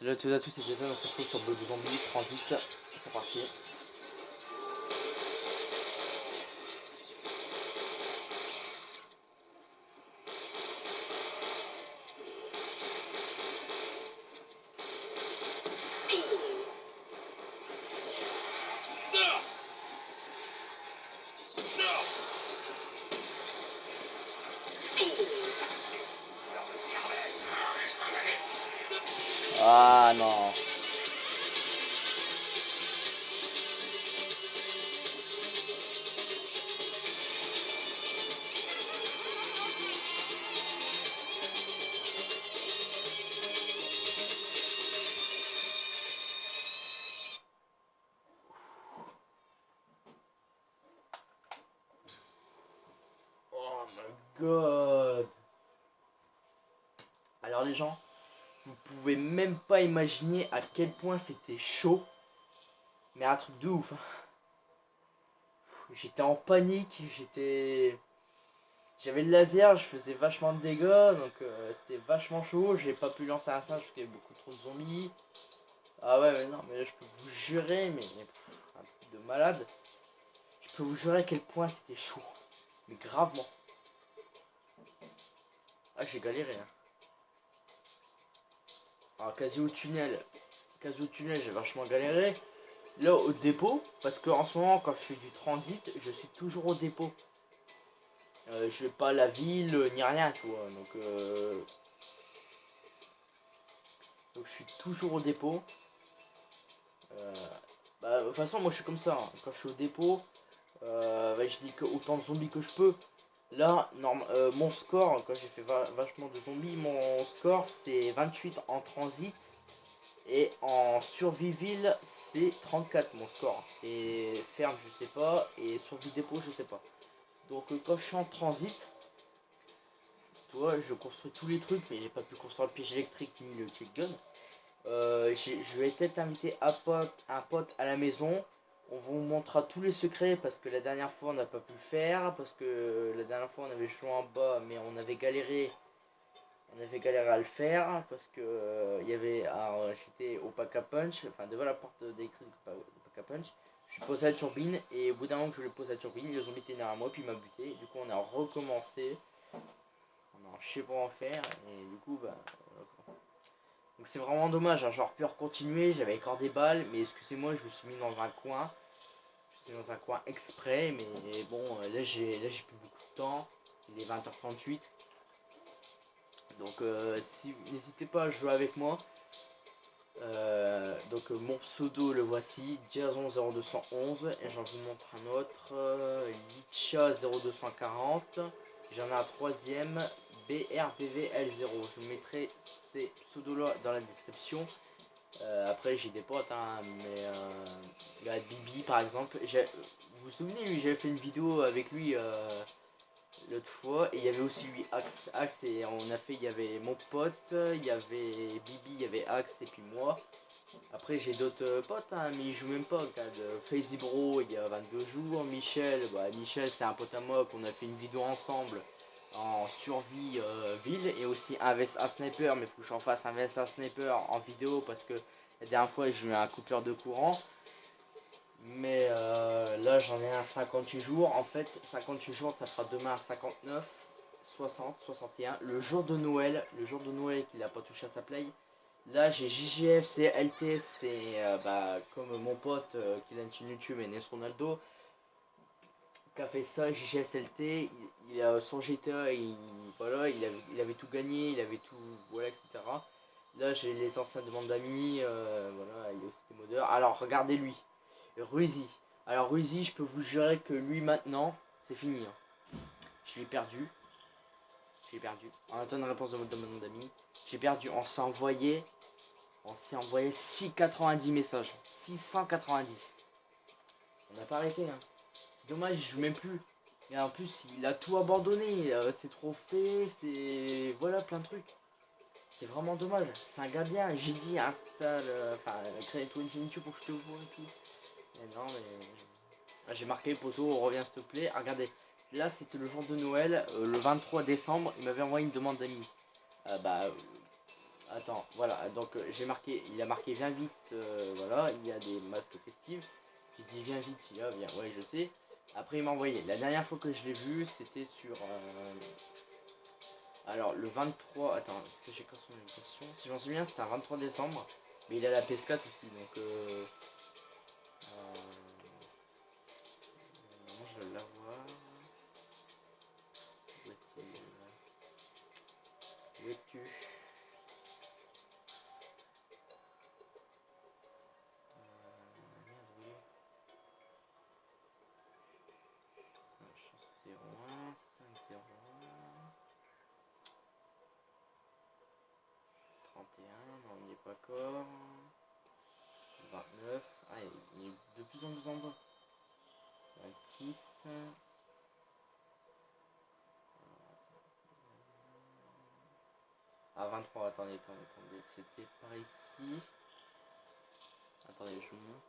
Salut à tous et à tous, c'est Jason, on se retrouve sur Blood Zombie Transit. C'est parti. Ah non. Oh my god. Alors les gens, vous pouvez même pas imaginer à quel point c'était chaud. Mais un truc de ouf. J'étais en panique, J'avais le laser, je faisais vachement de dégâts, donc c'était vachement chaud. J'ai pas pu lancer un singe parce qu'il y avait beaucoup trop de zombies. Ah ouais, mais non, mais là je peux vous jurer, mais un truc de malade. Je peux vous jurer à quel point c'était chaud. Mais gravement. Ah, j'ai galéré. Hein. Alors, quasi au tunnel, j'ai vachement galéré. Là, au dépôt, parce qu'en ce moment, quand je fais du transit, je suis toujours au dépôt. Je vais pas à la ville, ni rien, tu vois. Donc je suis toujours au dépôt. De toute façon, moi je suis comme ça. Hein. Quand je suis au dépôt, je dis que autant de zombies que je peux. Là, mon score, quand j'ai fait vachement de zombies, mon score c'est 28 en transit. Et en surviville, c'est 34 mon score. Et ferme, je sais pas. Et survie dépôt, je sais pas. Donc quand je suis en transit, tu vois, je construis tous les trucs, mais j'ai pas pu construire le piège électrique ni le check gun. Je vais peut-être inviter un pote à la maison. On vous montrera tous les secrets parce que la dernière fois on n'a pas pu le faire. Parce que la dernière fois on avait joué en bas, mais on avait galéré. On avait galéré à le faire parce que j'étais au Pack a Punch, enfin devant la porte d'électrique du Pack a Punch. Je posé la turbine et au bout d'un moment que je lui pose la turbine, les zombies étaient derrière moi puis il m'a buté. Du coup on a recommencé. On a un chien pour en faire et du coup donc c'est vraiment dommage, hein. J'aurais pu continuer, j'avais encore des balles, mais excusez-moi, je me suis mis dans un coin. Je suis dans un coin exprès, mais bon, là j'ai plus beaucoup de temps. Il est 20h38. Donc si, n'hésitez pas à jouer avec moi. Mon pseudo le voici, Jason0211 et j'en vous montre un autre, Licha0240. J'en ai un troisième, BRDVL0. Je vous mettrai ces pseudos là dans la description. Après j'ai des potes, hein, mais il y a Bibi par exemple. Vous vous souvenez, lui, j'avais fait une vidéo avec lui l'autre fois, et il y avait aussi lui Axe, et il y avait mon pote, il y avait Bibi, il y avait Axe et puis moi. Après j'ai d'autres potes, hein, mais ils jouent même pas. Regarde, Fazy Bro il y a 22 jours, Michel c'est un pote à moi qu'on a fait une vidéo ensemble en survie ville, et aussi un VSA sniper, mais faut que j'en fasse un VSA sniper en vidéo parce que la dernière fois j'ai eu un coupure de courant. Mais là j'en ai un 58 jours. En fait 58 jours ça fera demain 59, 60, 61. Le jour de Noël qu'il a pas touché à sa play. Là j'ai JGF, c'est LTS, c'est comme mon pote qui a une chaîne YouTube, Enes Ronaldo, qui a fait ça, JGF LT, il a son GTA, il avait tout gagné, il avait tout, voilà, etc. Là j'ai les anciens demandes d'amis, voilà, il est aussi des modeurs. Alors regardez lui. Ruizy. Alors Ruizy, je peux vous jurer que lui maintenant, c'est fini. Hein. Je l'ai perdu. En attendant une réponse de mon ami. J'ai perdu. On s'est envoyé 690 messages. 690. On n'a pas arrêté. Hein. C'est dommage, il joue même plus. Et en plus, il a tout abandonné. C'est trop fait. C'est. Voilà, plein de trucs. C'est vraiment dommage. C'est un gars bien. J'ai dit installe. Crée-toi une chaîne YouTube pour que je te vois et tout. Mais non, mais. Ah, j'ai marqué poteau, reviens s'il te plaît. Ah, regardez, là c'était le jour de Noël, le 23 décembre, il m'avait envoyé une demande d'amis. Euh, bah, Attends, voilà, donc j'ai marqué, il a marqué viens vite, voilà, il y a des masques festifs. J'ai dit viens vite, il a viens, ouais je sais. Après il m'a envoyé, la dernière fois que je l'ai vu, c'était sur... alors le 23, attends, est-ce que j'ai quand son invitation? Si j'en souviens, c'était un 23 décembre, mais il a la PS4 aussi, donc... moi je dois l'avoir. Où es-tu? Merde, oui. Chance 01, 501, 31, non il n'y est pas encore. 29, ah il est de plus en plus en bas. 26. Ah 23, attendez, c'était par ici. Attendez, je vous montre.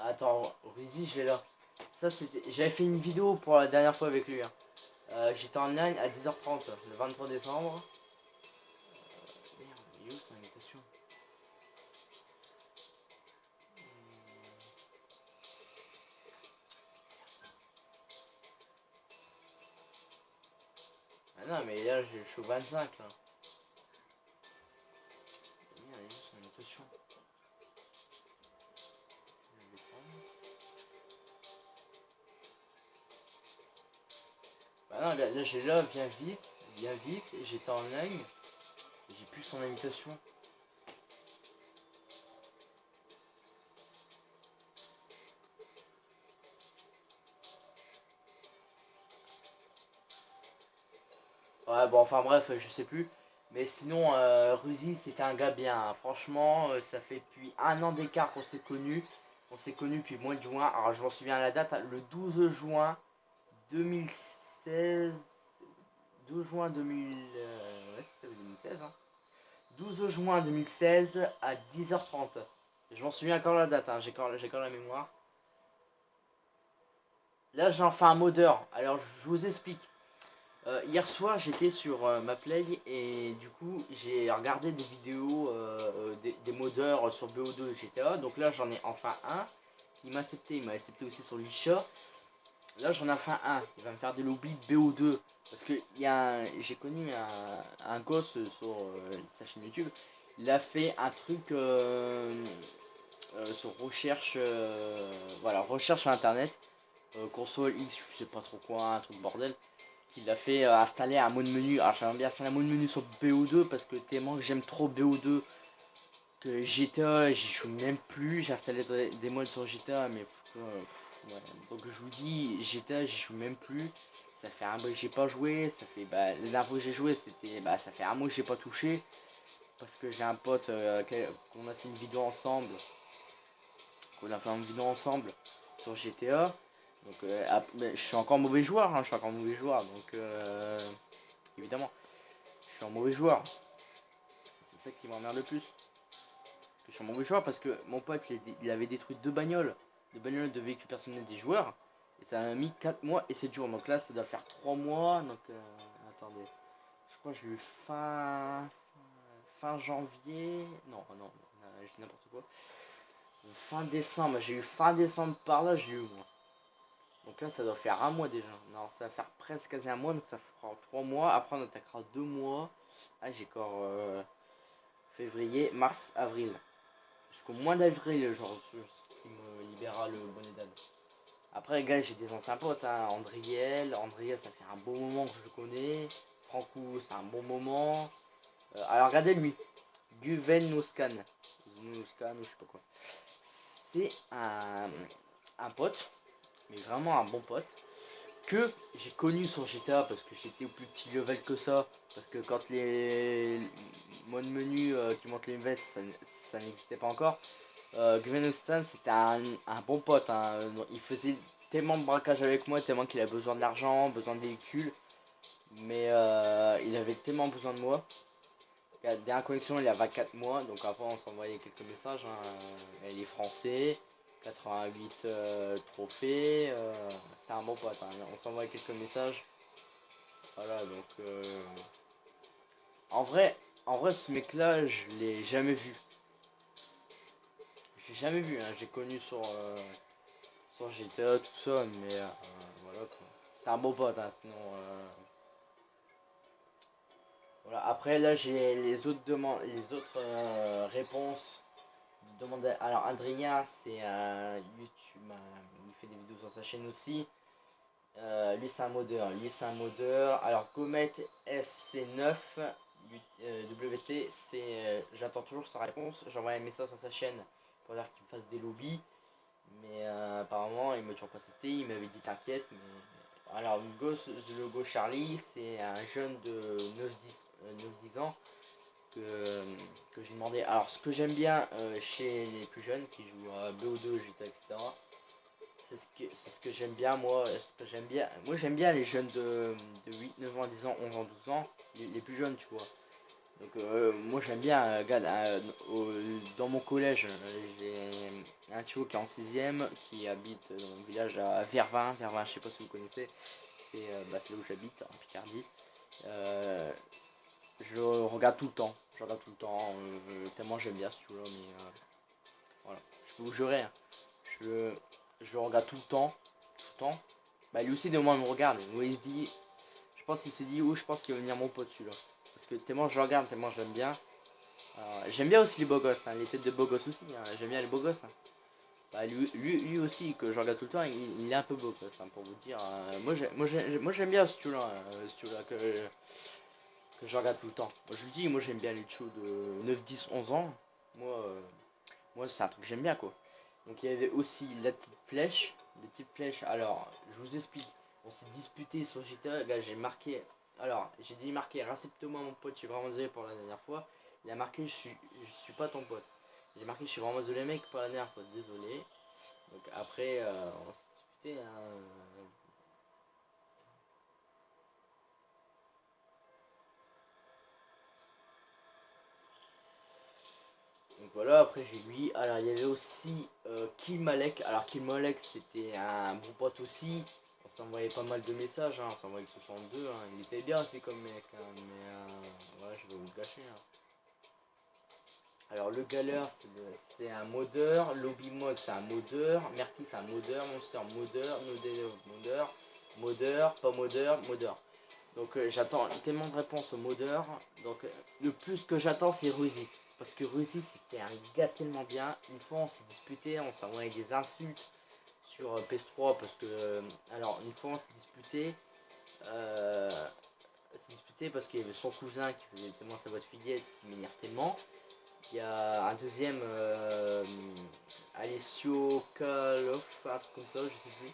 Attends, Rizzy, je l'ai là. Ça c'était. J'avais fait une vidéo pour la dernière fois avec lui. Hein. J'étais en ligne à 10h30 le 23 décembre. Merde, il est où son invitation? Ah non, mais là je suis au 25 là. Merde, il est où son invitation? Bah non, là j'ai là, viens vite, et j'étais en ligne. J'ai plus son invitation. Ouais, bon, enfin bref, je sais plus. Mais sinon, Ruzy, c'était un gars bien. Hein. Franchement, ça fait depuis un an d'écart qu'on s'est connus. On s'est connus depuis le mois de juin. Alors, je m'en souviens à la date, hein, le 12 juin 2016. 12 juin 2000. Ouais, c'est 2016. Hein. 12 juin 2016 à 10h30. Je m'en souviens encore la date, hein, j'ai encore la mémoire. Là, j'en fais un modeur. Alors, je vous explique. Hier soir, j'étais sur ma play et du coup, j'ai regardé des vidéos des modeurs sur BO2 et GTA. Donc là, j'en ai enfin un. Il m'a accepté aussi sur l'Isha. Là, j'en ai enfin un. Il va me faire des lobbies BO2. Parce que j'ai connu un gosse sur sa chaîne YouTube. Il a fait un truc sur recherche. Voilà, recherche sur internet. Console X, je sais pas trop quoi, un truc bordel. Il a fait installer un mode menu. Alors j'aimerais bien installer un mode menu sur BO2 parce que tellement que j'aime trop BO2 que GTA j'y joue même plus. J'ai installé des modes sur GTA mais ouais. Donc je vous dis GTA j'y joue même plus. Ça fait un mois que j'ai pas joué. Ça fait la dernière fois que j'ai joué c'était ça fait un mois que j'ai pas touché. Parce que j'ai un pote qu'on a fait une vidéo ensemble. Qu'on a fait une vidéo ensemble sur GTA. Donc je suis encore mauvais joueur, hein, je suis encore mauvais joueur, donc évidemment, je suis un mauvais joueur. C'est ça qui m'emmerde le plus. Je suis un mauvais joueur parce que mon pote il avait détruit deux bagnoles de véhicules personnels des joueurs. Et ça a mis 4 mois et c'est dur. Donc là ça doit faire 3 mois. Donc attendez. Je crois que j'ai eu fin janvier. Non, je dis n'importe quoi. Fin décembre, j'ai eu fin décembre par là, j'ai eu moi. Donc là, ça doit faire un mois déjà. Non, ça va faire presque quasi un mois, donc ça fera 3 mois. Après, on attaquera 2 mois. Ah, j'ai encore février, mars, avril. Jusqu'au mois d'avril, genre, ce qui me libérera le bonnet d'âne. Après, gars, j'ai des anciens potes. Hein. Andriel, ça fait un bon moment que je le connais. Franco, c'est un bon moment. Alors, regardez lui. Guven Noscan. Noscan, ou je sais pas quoi. C'est un pote, mais vraiment un bon pote. Que j'ai connu sur GTA parce que j'étais au plus petit level que ça. Parce que quand les modes menu qui montent les vestes, ça n'existait pas encore. Gwenostan, c'était un bon pote. Hein. Il faisait tellement de braquage avec moi, tellement qu'il a besoin d'argent, besoin de véhicules. Mais il avait tellement besoin de moi Dernière connexion il y a 24 mois, donc après on s'envoyait quelques messages. Hein. Il est français, 88 trophées, c'était un bon pote. Hein. On s'envoyait quelques messages. Voilà, donc en vrai, ce mec-là, je l'ai jamais vu. J'ai jamais vu, hein. J'ai connu sur GTA, tout ça, mais voilà quoi. C'est un bon pote, hein, sinon. Voilà. Après, là, j'ai les autres demandes, les autres réponses. Alors, Adrien, c'est un YouTube, il fait des vidéos sur sa chaîne aussi. Lui, c'est un modeur. Alors, Comet SC9 WT, j'attends toujours sa réponse. J'ai envoyé un message sur sa chaîne pour dire qu'il me fasse des lobbies. Mais apparemment, il m'a toujours pas accepté. Il m'avait dit t'inquiète. Mais... Alors, le logo Charlie, c'est un jeune de 9-10 ans que j'ai demandé. Alors, ce que j'aime bien chez les plus jeunes qui jouent à BO2, GTA, etc., c'est ce que j'aime bien, moi. Moi, j'aime bien les jeunes de 8, 9 ans, 10 ans, 11 ans, 12 ans, les plus jeunes, tu vois. Donc moi j'aime bien, regarde, dans mon collège, j'ai un tio qui est en 6ème, qui habite dans le village à Vervins, je sais pas si vous connaissez, c'est là où j'habite, en Picardie. Je le regarde tout le temps, tellement j'aime bien ce tio là, mais voilà, je peux vous jurer, hein, je, je le regarde tout le temps, Bah lui aussi de moi il me regarde, il se dit, je pense qu'il se dit, je pense qu'il va venir mon pote celui-là. Parce que tellement je le regarde, tellement j'aime bien. J'aime bien aussi les beaux gosses, hein, les têtes de beaux gosses aussi, hein, j'aime bien les beaux gosses. Hein. Bah, lui aussi, que je regarde tout le temps, il est un peu beau gosse, hein, pour vous dire. Moi j'aime bien ce tue-là, que je regarde tout le temps. Moi, je le dis, moi j'aime bien les tchous de 9, 10, 11 ans. Moi, moi c'est un truc que j'aime bien quoi. Donc il y avait aussi la petite flèche, des petites flèches. Alors, je vous explique, on s'est disputé sur GTA, là j'ai marqué. Alors, j'ai dit marqué, rassepte-moi mon pote, je suis vraiment désolé pour la dernière fois. Il a marqué, je suis pas ton pote. J'ai marqué, je suis vraiment désolé mec, pour la dernière fois, désolé. Donc après, on s'est disputé. Hein. Donc voilà, après j'ai lui. Alors il y avait aussi Kilmalek. Alors Kilmalek c'était un bon pote aussi. On s'envoyait pas mal de messages, hein. On s'envoyait 62. Hein. Il était bien aussi comme mec. Hein. Mais voilà, je vais vous le gâcher. Hein. Alors le galeur c'est un modeur. Lobby mode c'est un modeur. Merky c'est un modeur. Monster modeur. Nodeo modeur. Modeur, pas modeur, modeur. Donc j'attends tellement de réponses au modeur. Donc le plus que j'attends c'est Ruzy. Parce que Ruzy c'était un gars tellement bien. Une fois on s'est disputé, on s'est envoyé des insultes sur PS3 parce que alors une fois on s'est disputé. Parce qu'il y avait son cousin qui faisait tellement sa voix de fillette qui m'énerve tellement. Il y a un deuxième Alessio Kaloff, un truc comme ça, je sais plus.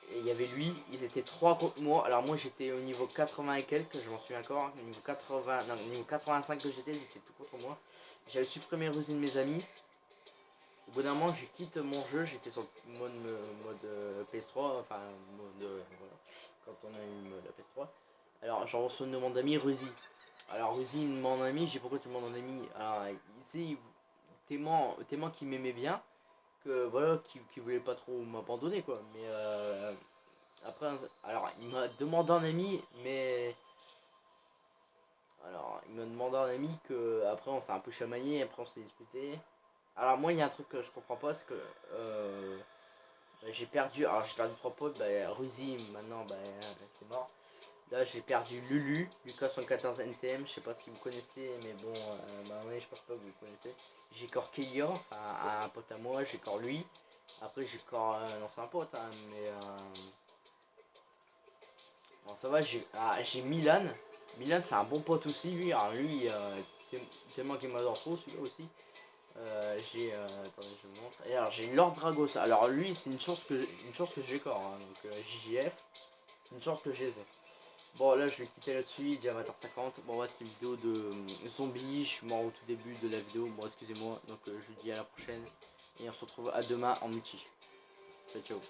Et il y avait lui, ils étaient 3 contre moi. Alors moi j'étais au niveau 80 et quelques, je m'en souviens encore. Niveau 80, non, niveau 85 que j'étais, ils étaient tout contre moi. J'avais supprimé Rusine de mes amis. Au bout d'un moment, je quitte mon jeu, j'étais sur le mode PS3, enfin mode voilà, quand on a eu la PS3. Alors j'en reçois une demande d'amis, Rusy. Alors Rusy me demande un ami, j'ai pourquoi tu me demandes un ami. Alors il tellement qu'il m'aimait bien que voilà, qu'il voulait pas trop m'abandonner quoi. Mais après, alors il m'a demandé un ami, mais alors il m'a demandé un ami que après on s'est un peu chamaillé, après on s'est disputé. Alors moi il y a un truc que je comprends pas, c'est que j'ai perdu 3 potes, Ruzy maintenant c'est mort. Là j'ai perdu Lulu, Lucas 114 NTM, je sais pas si vous connaissez, mais bon, ouais, je pense pas que vous connaissez. J'ai encore Kelia, un pote à moi, j'ai encore lui. Après j'ai encore, non c'est un pote, hein, mais bon, ça va, j'ai Milan. Milan, c'est un bon pote aussi, lui. Alors, lui, tellement qu'il m'adore trop, celui-là aussi. Attendez, je vous montre. Et alors, j'ai Lord Dragos. Alors, lui, c'est une chance que j'ai encore. Hein. Donc, JJF, c'est une chance que j'ai. Bon, là, je vais quitter là-dessus. Il est déjà 20h50. Bon, ouais, c'était une vidéo de zombie. Je suis mort au tout début de la vidéo. Bon, excusez-moi. Donc, je vous dis à la prochaine. Et on se retrouve à demain en multi. Ciao, ciao.